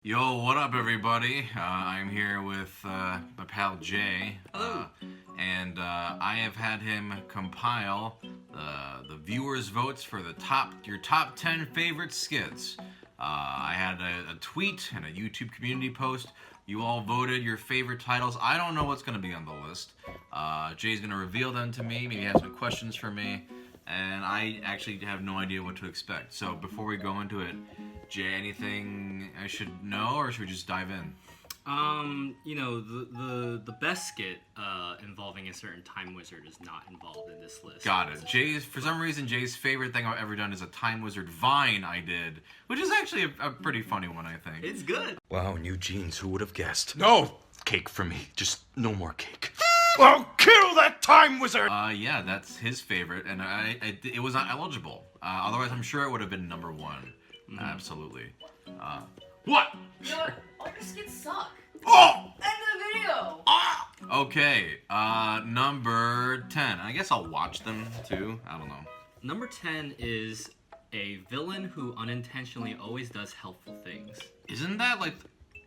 Yo, what up, everybody? I'm here with my pal Jay. Hello. And I have had him compile the viewers' votes for your top 10 favorite skits. I had a tweet and a YouTube community post. You all voted your favorite titles. I don't know what's going to be on the list. Jay's going to reveal them to me. Maybe have some questions for me. And I actually have no idea what to expect. So before we go into it, Jay, anything I should know, or should we just dive in? The best skit involving a certain time wizard is not involved in this list. Got it. For some reason, Jay's favorite thing I've ever done is a Time Wizard Vine I did, which is actually a pretty funny one, I think. It's good. Wow, new jeans, who would have guessed? No! Cake for me, just no more cake. I'll kill that time wizard! Yeah, that's his favorite, and it was not eligible. Otherwise, I'm sure it would have been number one. Mm-hmm. Absolutely. What? You know what? All your skits suck. Oh! End of the video! Okay, number 10. I guess I'll watch them, too. I don't know. Number 10 is a villain who unintentionally always does helpful things. Isn't that, like...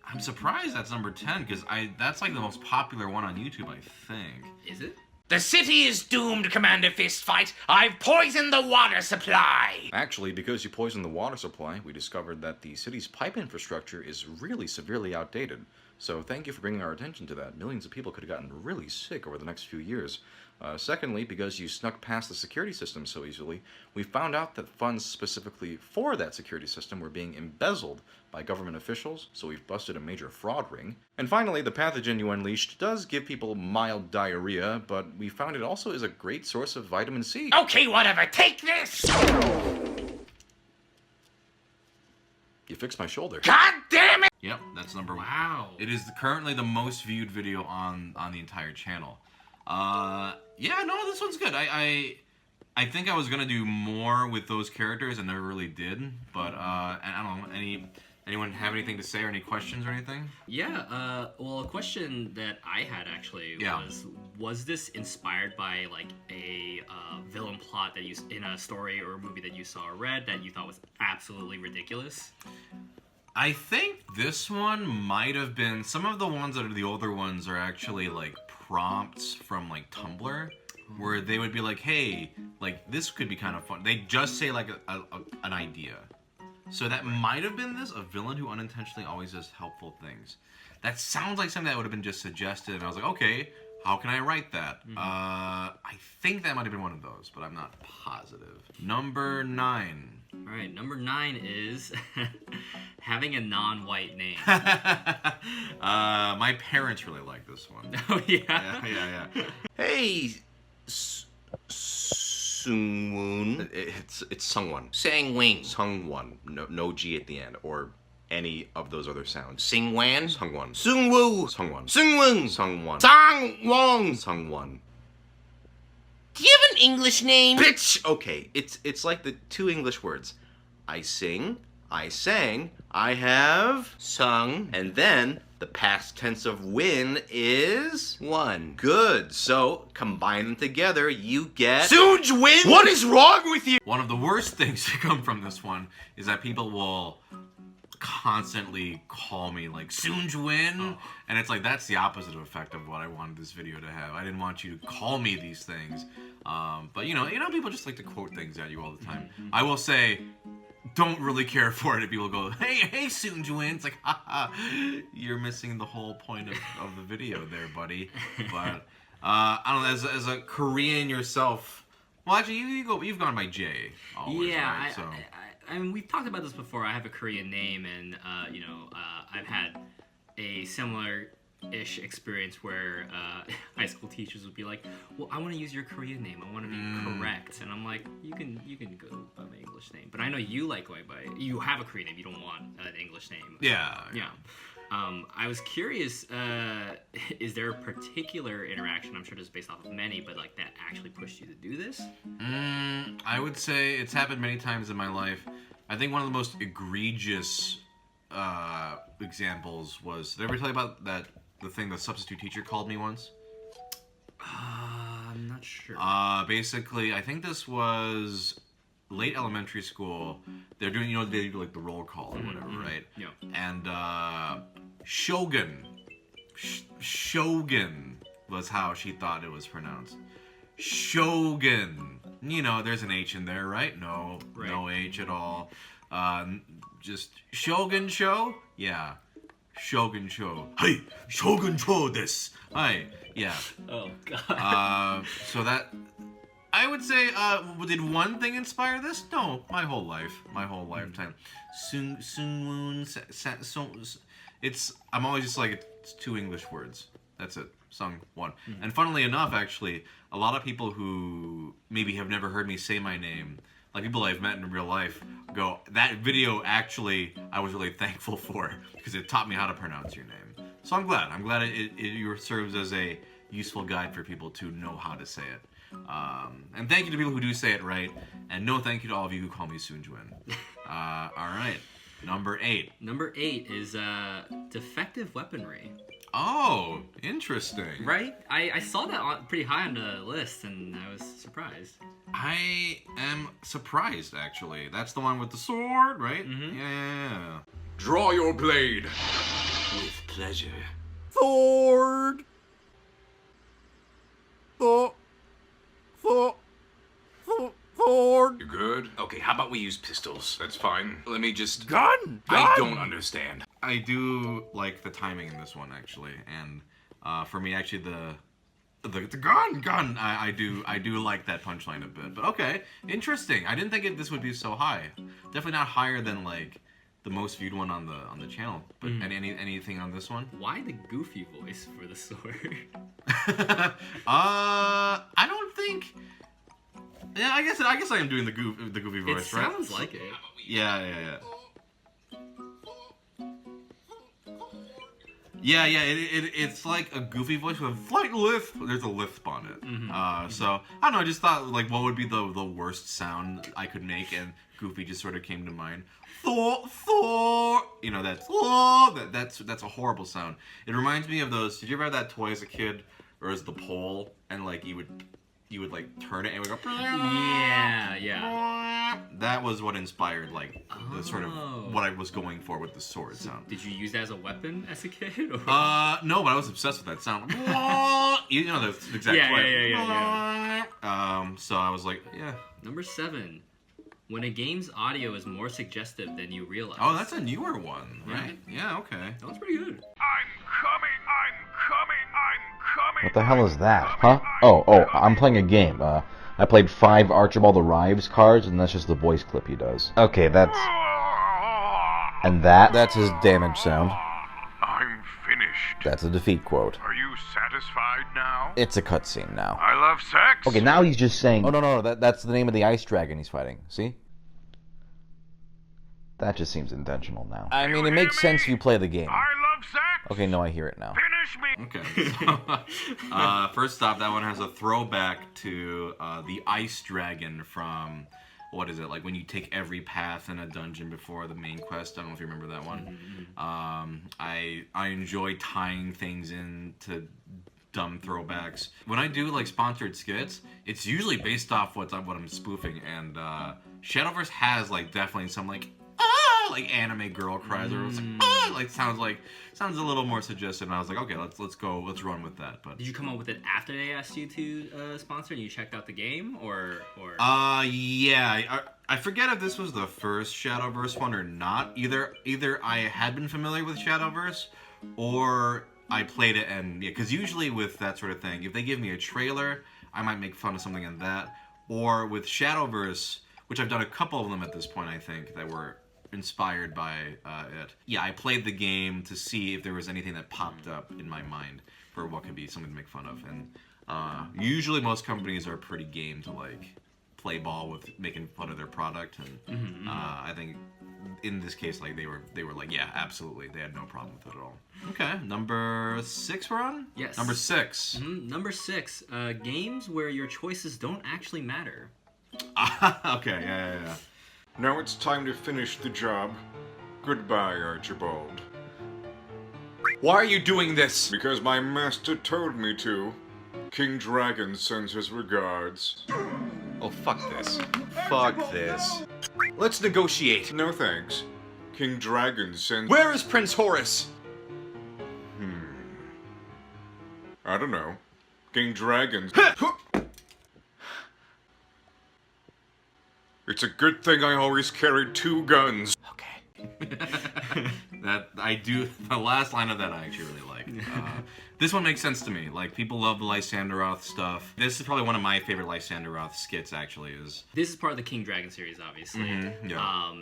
I'm surprised that's number 10, because that's, like, the most popular one on YouTube, I think. Is it? The city is doomed, Commander Fistfight. I've poisoned the water supply. Actually, because you poisoned the water supply, we discovered that the city's pipe infrastructure is really severely outdated. So thank you for bringing our attention to that. Millions of people could have gotten really sick over the next few years. Secondly, because you snuck past the security system so easily, we found out that funds specifically for that security system were being embezzled by government officials, so we've busted a major fraud ring. And finally, the pathogen you unleashed does give people mild diarrhea, but we found it also is a great source of vitamin C. Okay, whatever. Take this! You fixed my shoulder. God damn it! Yep, that's number one. Wow. It is currently the most viewed video on the entire channel. Yeah, no, this one's good. I think I was gonna do more with those characters and never really did. But I don't know. Anyone have anything to say or any questions or anything? Yeah, well, a question that I had actually was this inspired by like a villain plot that you in a story or a movie that you saw or read that you thought was absolutely ridiculous? I think this one might have been. Some of the ones that are the older ones are actually like prompts from like Tumblr, where they would be like, hey, like this could be kind of fun. They just say like an idea. So that might have been this, a villain who unintentionally always does helpful things. That sounds like something that would have been just suggested, and I was like, okay, how can I write that? Mm-hmm. I think that might have been one of those, but I'm not positive. Number 9. All right, number 9 is having a non-white name. My parents really like this one. Oh, yeah? Yeah. Hey, Sungwoon. It's Sungwon. Sangwing. Sungwon. No G at the end, or any of those other sounds. Singwan. Sungwon. Sungwoo. Sungwon. Sungwung. Sungwon. Sangwong. Sungwon. Do you have an English name? Bitch! Okay, it's like the two English words. I sing, I sang, I have Sung. and then the past tense of win is One. good. So combine them together, you get Soonj win? What is wrong with you? One of the worst things to come from this one is that people will constantly call me like Soonjwin, and it's like that's the opposite effect of what I wanted this video to have. I didn't want you to call me these things, but you know people just like to quote things at you all the time. I will say, don't really care for it if people go, hey Soonjwin. It's like, haha, you're missing the whole point of the video there, buddy. But I don't know, as a Korean yourself, well actually you've gone by Jay always, Yeah, right? I mean, we've talked about this before. I have a Korean name, and I've had a similar-ish experience where high school teachers would be like, "Well, I want to use your Korean name. I want to be correct," and I'm like, "You can go by my English name." But I know you like going by. You have a Korean name. You don't want an English name. Yeah. I was curious, is there a particular interaction, I'm sure this is based off of many, but like that actually pushed you to do this? I would say it's happened many times in my life. I think one of the most egregious examples was, did I ever tell you about the thing the substitute teacher called me once? I'm not sure. Basically, I think this was late elementary school. They're doing, you know, they do like the roll call or whatever, right? Yeah. And Shogun. Shogun was how she thought it was pronounced. Shogun. You know, there's an H in there, right? No, Right. no H at all. Just Shogun Show? Yeah. Shogun Show. Hey, Shogun Show this. Hi. Yeah. Oh god. So that, I would say, did one thing inspire this? No, my whole life, my whole lifetime. It's, I'm always just like, it's 2 English words. That's it. Sung one. And funnily enough, actually, a lot of people who maybe have never heard me say my name, like people I've met in real life, go, that video actually, I was really thankful for because it taught me how to pronounce your name. So I'm glad. I'm glad it serves as a useful guide for people to know how to say it. And thank you to people who do say it right. And no thank you to all of you who call me Soonjwin. All right. Number 8. Number 8 is defective weaponry. Oh, interesting. Right? I saw that pretty high on the list, and I was surprised. I am surprised, actually. That's the one with the sword, right? Mhm. Yeah. Draw your blade. With pleasure. Sword. Sword. You good? Okay, how about we use pistols? That's fine. Let me just... Gun. I don't understand. I do like the timing in this one, actually, and for me, actually, the gun. I do like that punchline a bit. But okay, interesting. I didn't think this would be so high. Definitely not higher than like the most viewed one on the channel. But anything on this one? Why the goofy voice for the sword? I don't think. Yeah, I guess I am doing the goofy It voice, right? sounds like it. Yeah. Yeah, it's like a goofy voice with a slight lisp. There's a lisp on it. So, I don't know, I just thought, like, what would be the worst sound I could make, and Goofy just sort of came to mind. Thor! You know, that's a horrible sound. It reminds me of those, did you ever have that toy as a kid, or as the pole, and, like, you would like, turn it, and it would go... Yeah. That was what inspired, like, the sort of, Oh. what I was going for with the sword sound. Did you use that as a weapon as a kid? Or? No, but I was obsessed with that sound. You know the exact Yeah. So I was like, yeah. Number 7. When a game's audio is more suggestive than you realize. Oh, that's a newer one, right? Yeah, okay. That was pretty good. I'm coming. What the hell is that? Huh? Oh, I'm playing a game. I played 5 Archibald Arrives cards, and that's just the voice clip he does. Okay, that's... And that's his damage sound. I'm finished. That's a defeat quote. Are you satisfied now? It's a cutscene now. I love sex. Okay, now he's just saying... Oh, no, that's the name of the ice dragon he's fighting. See? That just seems intentional now. I mean, it makes sense if you play the game. I love sex. Okay, no, I hear it now. Finish me. Okay. So, first off, that one has a throwback to the ice dragon from, what is it, like when you take every path in a dungeon before the main quest. I don't know if you remember that one. I enjoy tying things into dumb throwbacks. When I do like sponsored skits, it's usually based off what I'm spoofing, and Shadowverse has like definitely some like anime girl cries, or it's like sounds a little more suggestive, and I was like, okay, let's run with that. But Did you come up with it after they asked you to sponsor and you checked out the game, or? Yeah, I forget if this was the first Shadowverse one or not. Either I had been familiar with Shadowverse, or I played it, and because usually with that sort of thing, if they give me a trailer, I might make fun of something in that, or with Shadowverse, which I've done a couple of them at this point, I think, that were inspired by it. Yeah, I played the game to see if there was anything that popped up in my mind for what could be something to make fun of, and usually most companies are pretty game to like play ball with making fun of their product, and I think in this case, like they were like, yeah, absolutely, they had no problem with it at all. Okay, number 6 we're on? Yes. Number 6. Number 6. Games where your choices don't actually matter. Okay, yeah. Now it's time to finish the job. Goodbye, Archibald. Why are you doing this? Because my master told me to. King Dragon sends his regards. Oh, fuck this. Fuck this. Let's negotiate. No thanks. King Dragon sends... Where is Prince Horace? I don't know. King Dragon... It's a good thing I always carried 2 guns. Okay. The last line of that I actually really like. This one makes sense to me. Like, people love the Lysanderoth stuff. This is probably one of my favorite Lysanderoth skits, actually, is... This is part of the King Dragon series, obviously. yeah.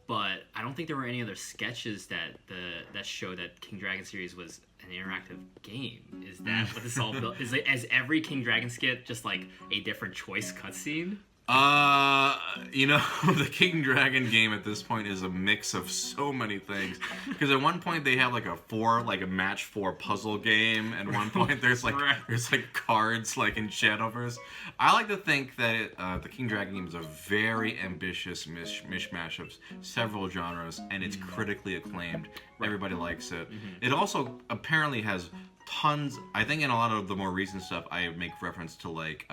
But I don't think there were any other sketches that show that King Dragon series was an interactive game. Is that what this all built? Is every King Dragon skit just like a different choice cutscene? You know, the King Dragon game at this point is a mix of so many things. Because at one point they have like a match 4 puzzle game. At one point there's like cards like in Shadowverse. I like to think that the King Dragon game is a very ambitious mishmash of several genres, and it's critically acclaimed. Everybody likes it. It also apparently has tons. I think in a lot of the more recent stuff, I make reference to like,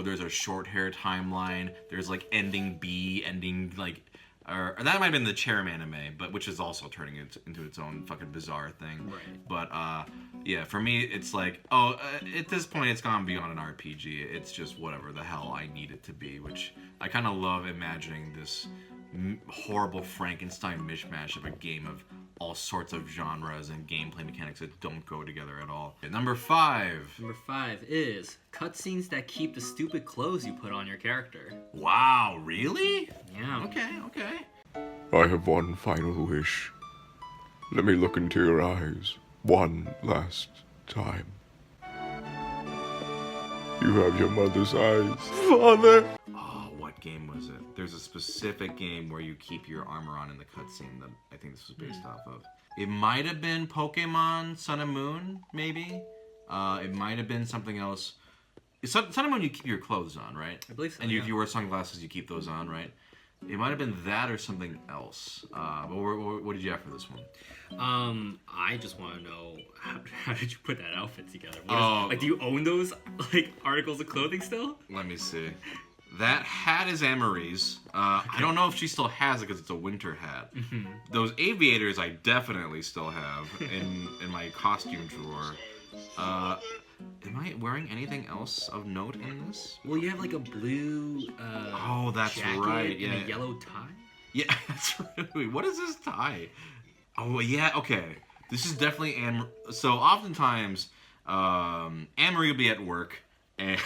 there's a short hair timeline. There's like ending B, ending like, or that might have been the Cherem anime, but which is also turning it into its own fucking bizarre thing. Right. But yeah, for me, it's like, at this point, it's gone beyond an RPG. It's just whatever the hell I need it to be, which I kind of love imagining this horrible Frankenstein mishmash of a game of all sorts of genres and gameplay mechanics that don't go together at all. Number 5. Number 5 is cutscenes that keep the stupid clothes you put on your character. Wow, really? Yeah. Okay. I have one final wish. Let me look into your eyes one last time. You have your mother's eyes, Father! What game was it? There's a specific game where you keep your armor on in the cutscene that I think this was based off of. It might have been Pokemon Sun and Moon, maybe. It might have been something else. Sun and Moon, you keep your clothes on, right? I believe so. And if you wear sunglasses, you keep those on, right? It might have been that or something else. But what did you have for this one? I just want to know how did you put that outfit together? Like, do you own those like articles of clothing still? Let me see. That hat is Amory's. I don't know if she still has it because it's a winter hat. Those aviators I definitely still have in my costume drawer. Am I wearing anything else of note in this? Well, you have like a blue that's jacket right. Yeah. and a yellow tie. Yeah, that's right. Wait, what is this tie? Oh, yeah, okay. This is definitely So oftentimes, Anne-Marie would be at work, and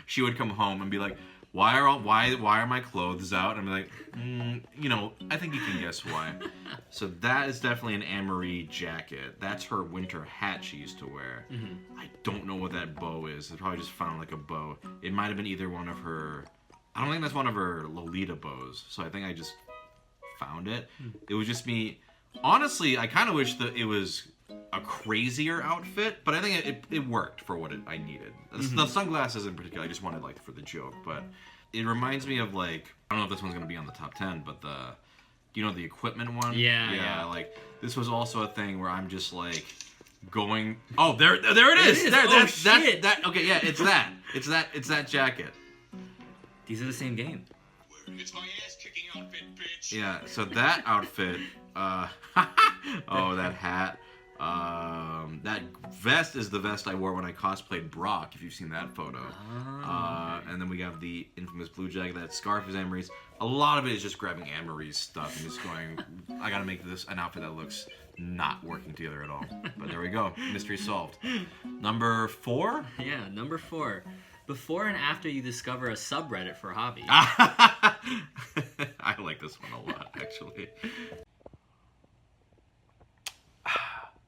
she would come home and be like, why are my clothes out? And I'm like, I think you can guess why. So that is definitely an Anne-Marie jacket. That's her winter hat she used to wear. I don't know what that bow is. I probably just found like a bow. It might have been either one of her... I don't think that's one of her Lolita bows. So I think I just found it. It was just me... Honestly, I kind of wish that it was a crazier outfit, but I think it worked for what I needed. The sunglasses in particular, I just wanted like for the joke, but it reminds me of like, I don't know if this one's gonna be on the top 10, but the equipment one? Yeah. Like this was also a thing where I'm just like going, oh, there it is. Shit. Okay, yeah, it's that jacket. These are the same game. It's my ass kicking outfit, bitch. Yeah, so that outfit, that hat. That vest is the vest I wore when I cosplayed Brock, if you've seen that photo. And then we have the infamous blue jacket. That scarf is Anne-Marie's. A lot of it is just grabbing Anne-Marie's stuff and just going, I gotta make this an outfit that looks not working together at all. But there we go. Mystery solved. Number 4? Yeah, number 4. Before and after you discover a subreddit for hobby. I like this one a lot, actually.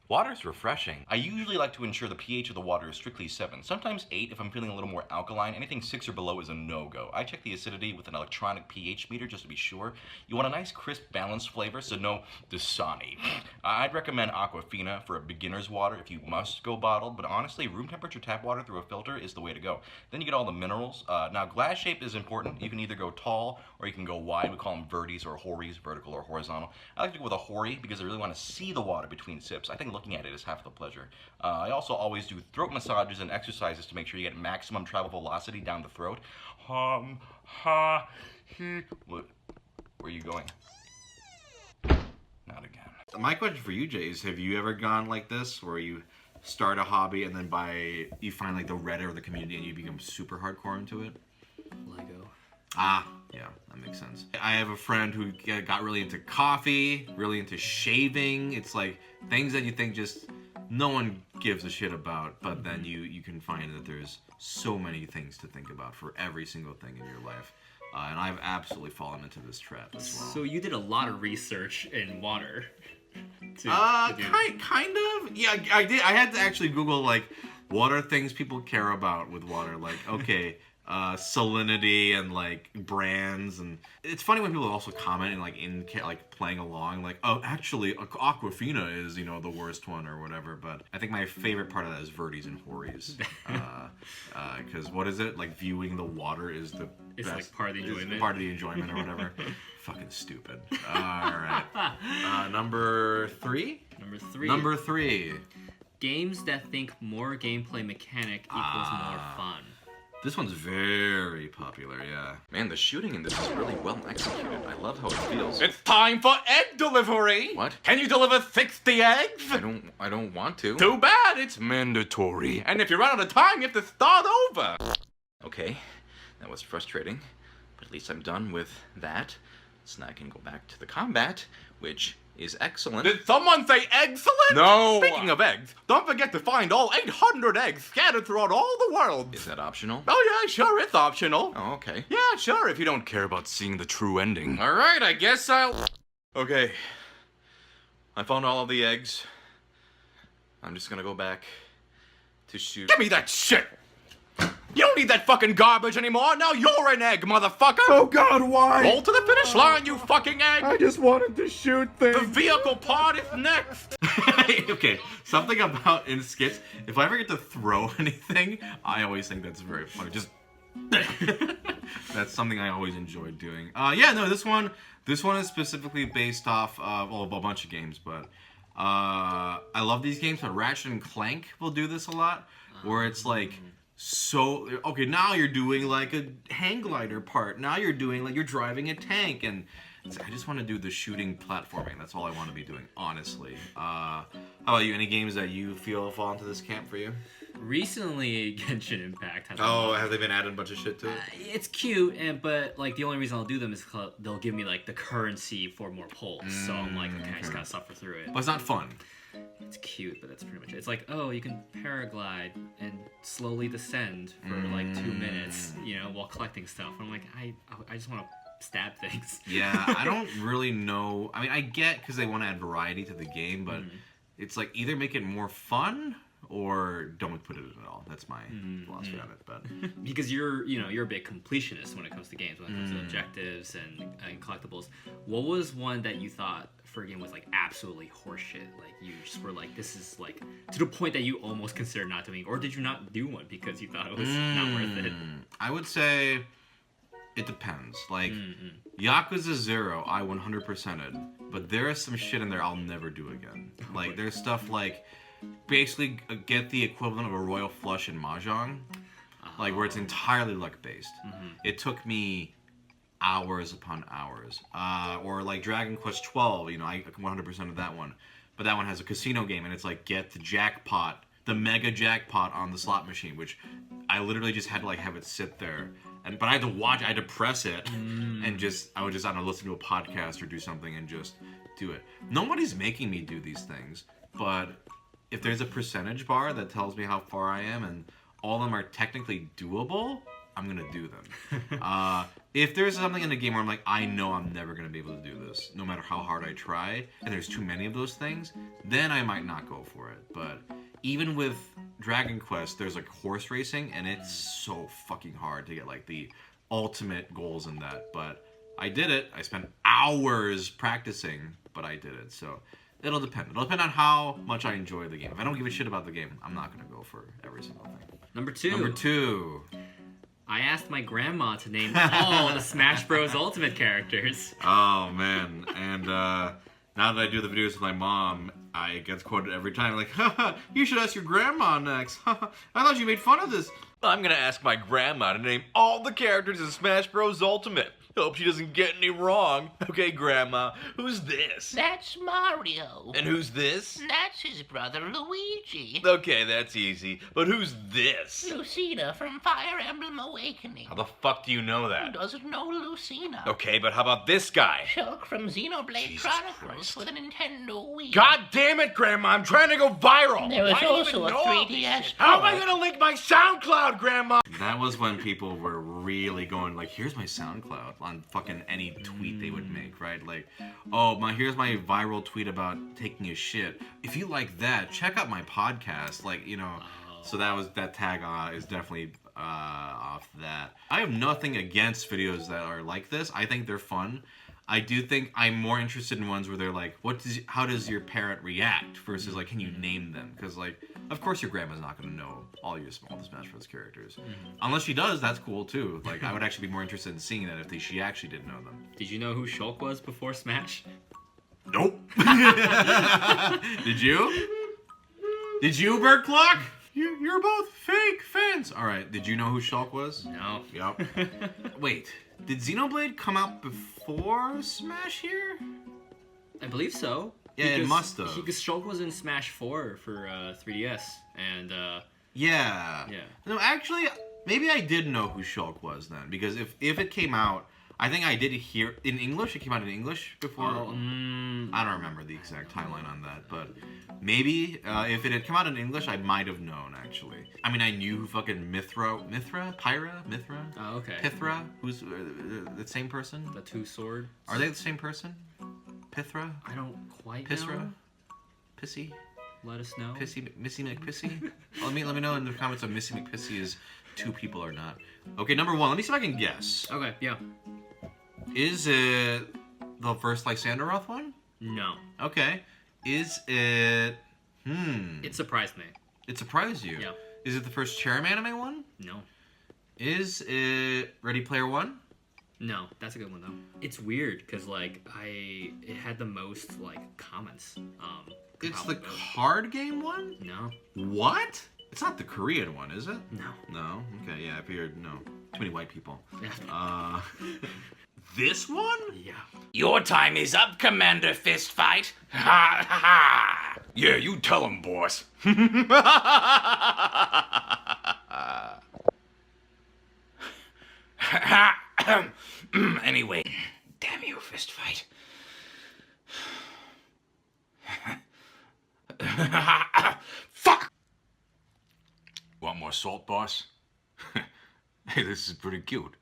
Water is refreshing. I usually like to ensure the pH of the water is strictly 7, sometimes 8 if I'm feeling a little more alkaline. Anything 6 or below is a no-go. I check the acidity with an electronic pH meter just to be sure. You want a nice, crisp, balanced flavor, so no Dasani. I'd recommend Aquafina for a beginner's water if you must go bottled, but honestly, room temperature tap water through a filter is the way to go. Then you get all the minerals. Now, glass shape is important. You can either go tall or you can go wide. We call them verties or hories, vertical or horizontal. I like to go with a hori because I really want to see the water between sips. I think looking looking at it is half the pleasure. I also always do throat massages and exercises to make sure you get maximum travel velocity down the throat. What? Where are you going? Not again. My question for you, Jay, is have you ever gone like this, where you start a hobby and then you find like the Reddit or the community and you become super hardcore into it? Lego. Ah, yeah, that makes sense. I have a friend who got really into coffee, really into shaving. It's like things that you think just no one gives a shit about, but then you can find that there's so many things to think about for every single thing in your life. And I've absolutely fallen into this trap as well. So you did a lot of research in water. Kind of. Yeah, I did. I had to actually Google like what are things people care about with water. Like, okay, salinity and like brands, and it's funny when people also comment and like playing along, like, oh, actually, Aquafina is the worst one or whatever. But I think my favorite part of that is Verdes and Hories, because what is it like? Viewing the water is the It's best, like part of the enjoyment. Part of the enjoyment or whatever. Fucking stupid. All right. Number 3. Number three. Games that think more gameplay mechanic equals more fun. This one's very popular, yeah. Man, the shooting in this is really well executed. I love how it feels. It's time for egg delivery. What? Can you deliver 60 eggs? I don't want to. Too bad, it's mandatory. And if you run out of time, you have to start over. Okay, that was frustrating, but at least I'm done with that. So now I can go back to the combat, which is excellent. Did someone say excellent? No! Speaking of eggs, don't forget to find all 800 eggs scattered throughout all the world. Is that optional? Oh yeah, sure, it's optional. Oh, okay. Yeah, sure, if you don't care about seeing the true ending. Alright, I guess I'll... Okay. I found all of the eggs. I'm just gonna go back to shoot... Give me that shit! You don't need that fucking garbage anymore. Now you're an egg, motherfucker. Oh God, why? Roll to the finish line, you fucking egg. I just wanted to shoot things. The vehicle part is next. Okay, something about in skits, if I ever get to throw anything, I always think that's very funny. Just that's something I always enjoyed doing. This one is specifically based off of a bunch of games, but I love these games. But Ratchet and Clank will do this a lot, where it's like, so okay, now you're doing like a hang glider part. Now you're doing like you're driving a tank, and I just want to do the shooting platforming. That's all I want to be doing, honestly. How about you? Any games that you feel fall into this camp for you? Recently, Genshin Impact has. Have they been adding a bunch of shit to it? It's cute, but like the only reason I'll do them is they'll give me like the currency for more pulls. So I'm like, okay, I just gotta suffer through it. But it's not fun. It's cute, but that's pretty much it. It's like, oh, you can paraglide and slowly descend for like 2 minutes, while collecting stuff. And I'm like, I just want to stab things. Yeah, I don't really know. I mean, I get because they want to add variety to the game, but it's like either make it more fun or don't put it in at all. That's my philosophy on it. But because you're a big completionist when it comes to games, when it comes to objectives and collectibles. What was one that you thought for a game was like absolutely horseshit? Like you just were like, this is like to the point that you almost considered not doing, or did you not do one because you thought it was not worth it? I would say it depends. Like Yakuza 0, I 100%ed, but there is some shit in there I'll never do again. Like there's stuff like basically get the equivalent of a royal flush in Mahjong, like where it's entirely luck based. It took me hours upon hours. Or like Dragon Quest 12, I 100% of that one. But that one has a casino game, and it's like get the jackpot, the mega jackpot on the slot machine, which I literally just had to like have it sit there. But I had to watch, I had to press it, and I would just, I don't know, listen to a podcast or do something and just do it. Nobody's making me do these things, but if there's a percentage bar that tells me how far I am and all of them are technically doable, I'm gonna do them. If there's something in the game where I'm like, I know I'm never gonna be able to do this, no matter how hard I try, and there's too many of those things, then I might not go for it. But even with Dragon Quest, there's like horse racing, and it's so fucking hard to get like the ultimate goals in that. But I did it. I spent hours practicing, but I did it. So it'll depend. It'll depend on how much I enjoy the game. If I don't give a shit about the game, I'm not gonna go for every single thing. Number two. Number 2. I asked my grandma to name all the Smash Bros. Ultimate characters. Oh man, and Now that I do the videos with my mom, I get quoted every time like, haha, you should ask your grandma next. I thought you made fun of this. I'm gonna ask my grandma to name all the characters in Smash Bros. Ultimate. Hope she doesn't get any wrong. Okay, Grandma, who's this? That's Mario. And who's this? That's his brother Luigi. Okay, that's easy. But who's this? Lucina from Fire Emblem Awakening. How the fuck do you know Who that? doesn't know Lucina? Okay, but how about this guy? Shulk from Xenoblade Jesus Chronicles Christ. for the Nintendo Wii. God damn it, Grandma, I'm trying to go viral! There was Why do you also even a know all this 3DS shit? How am I port. gonna link my SoundCloud, Grandma? That was when people were really going like, here's my SoundCloud on fucking any tweet they would make, right? Like, oh, here's my viral tweet about taking a shit. If you like that, check out my podcast. Like, you know, so that tag is definitely off that. I have nothing against videos that are like this. I think they're fun. I do think I'm more interested in ones where they're like, how does your parent react versus like, can you name them? Because like, of course your grandma's not going to know all the Smash Bros. Characters. Unless she does, that's cool too. Like, I would actually be more interested in seeing that if she actually didn't know them. Did you know who Shulk was before Smash? Nope. Did you? Did you, Bird Clock? You're both fake fans. All right. Did you know who Shulk was? No. Yep. Wait. Did Xenoblade come out before Smash here? I believe so. Yeah, it must have. Because Shulk was in Smash 4 for 3DS, and Yeah. Yeah. No, actually, maybe I did know who Shulk was then, because if it came out, I think I did hear in English. It came out in English before. I don't remember the exact timeline on that, but maybe if it had come out in English, I might have known actually. I mean, I knew who fucking Mithra, oh, okay. Pithra, who's the same person. The two sword. Are they the same person? Pithra, I don't quite Pithra, know. Pissy, Let us know. Pissy, Missy McPissy. Let me know in the comments if Missy McPissy is two people or not. Okay, number one. Let me see if I can guess. Okay, yeah. Is it the first Lysanderoth one? No. Okay. Is it? It surprised me. It surprised you. Yeah. Is it the first Cherrim anime one? No. Is it Ready Player One? No, that's a good one though. It's weird because like it had the most like comments. It's the compatible. card game one? No. What? It's not the Korean one, is it? No. No? Okay, yeah, I figured no. Too many white people. Yeah. This one? Yeah. Your time is up, Commander Fistfight. Ha ha ha! Yeah, you tell him, boss. Anyway, damn you, Fistfight. Fuck! Want more salt, boss? Hey, this is pretty cute.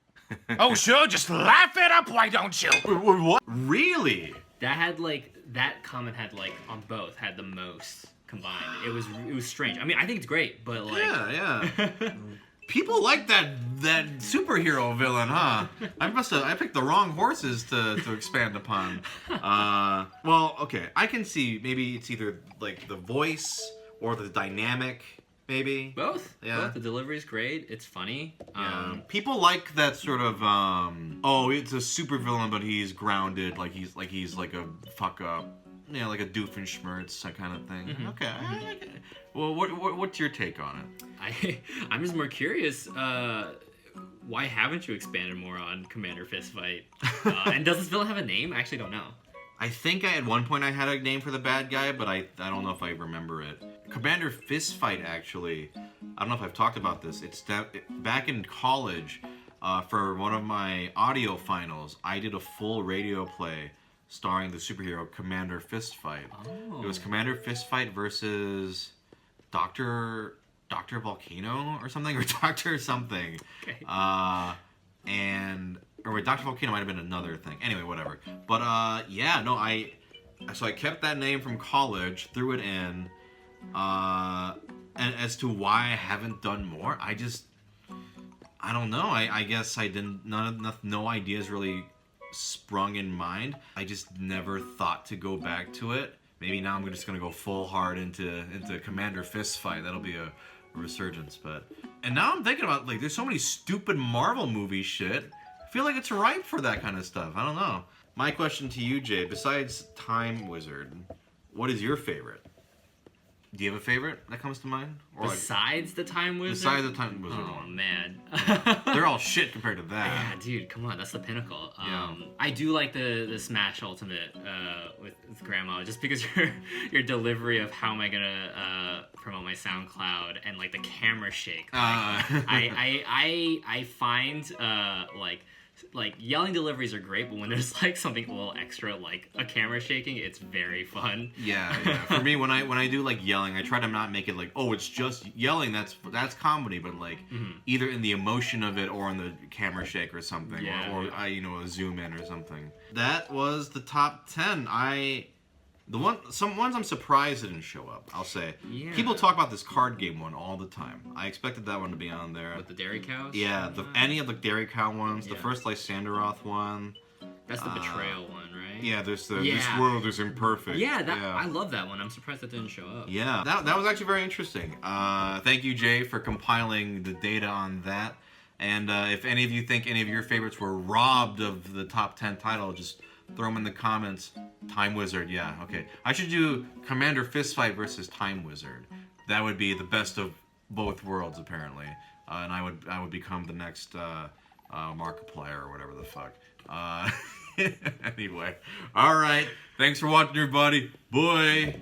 Oh, sure, just laugh it up, why don't you? What? Really? That comment had like on both had the most combined. It was strange. I mean, I think it's great, but like Yeah. People like that superhero villain, huh? I picked the wrong horses to expand upon. Well, okay. I can see maybe it's either like the voice or the dynamic, maybe. both. Yeah. Both. The delivery's great. It's funny. People like that sort of oh, it's a super villain, but he's grounded, like he's like a fuck up. Yeah, like a Doofenshmirtz, that kind of thing. Okay. I like it. Well, what's your take on it? I'm just more curious. Why haven't you expanded more on Commander Fistfight? And does this villain have a name? I actually don't know. I think at one point I had a name for the bad guy, but I don't know if I remember it. Commander Fistfight, actually, I don't know if I've talked about this. It's back in college, for one of my audio finals, I did a full radio play starring the superhero Commander Fistfight. Oh. It was Commander Fistfight versus Dr. Volcano or something, or Dr. something. Okay. Or wait, Dr. Volcano might have been another thing. Anyway, whatever. But yeah, no, so I kept that name from college, threw it in, and as to why I haven't done more, I don't know. I guess I didn't. No ideas really sprung in mind. I just never thought to go back to it. Maybe now I'm just gonna go full hard into Commander Fistfight. That'll be a resurgence. And now I'm thinking about, like, there's so many stupid Marvel movie shit. I feel like it's ripe for that kind of stuff. I don't know. My question to you, Jay, besides Time Wizard, what is your favorite? Do you have a favorite that comes to mind? Or Besides the Time Wizard? Besides the Time Wizard Oh, one. man. They're all shit compared to that. Yeah, dude, come on, that's the pinnacle. Yeah. I do like the Smash Ultimate with Grandma, just because your delivery of how am I gonna promote my SoundCloud and like the camera shake. I find like yelling deliveries are great, but when there's like something a little extra, like a camera shaking, it's very fun. Yeah. For me, when I do like yelling, I try to not make it like, oh, it's just yelling. That's comedy, but like either in the emotion of it or in the camera shake or something, or I a zoom in or something. That was the top 10. Some ones I'm surprised didn't show up. I'll say. Yeah. People talk about this card game one all the time. I expected that one to be on there. With the Dairy Cows? Yeah, any of the Dairy Cow ones. The Yeah. first Lysanderoth one. That's the Betrayal one, right? Yeah, there's this world is imperfect. Yeah, I love that one. I'm surprised that didn't show up. Yeah, that was actually very interesting. Thank you, Jay, for compiling the data on that. And if any of you think any of your favorites were robbed of the top 10 title, just throw them in the comments. Time Wizard, yeah, okay. I should do Commander Fistfight versus Time Wizard. That would be the best of both worlds, apparently. And I would become the next Markiplier or whatever the fuck. Anyway, all right. Thanks for watching, everybody. Bye.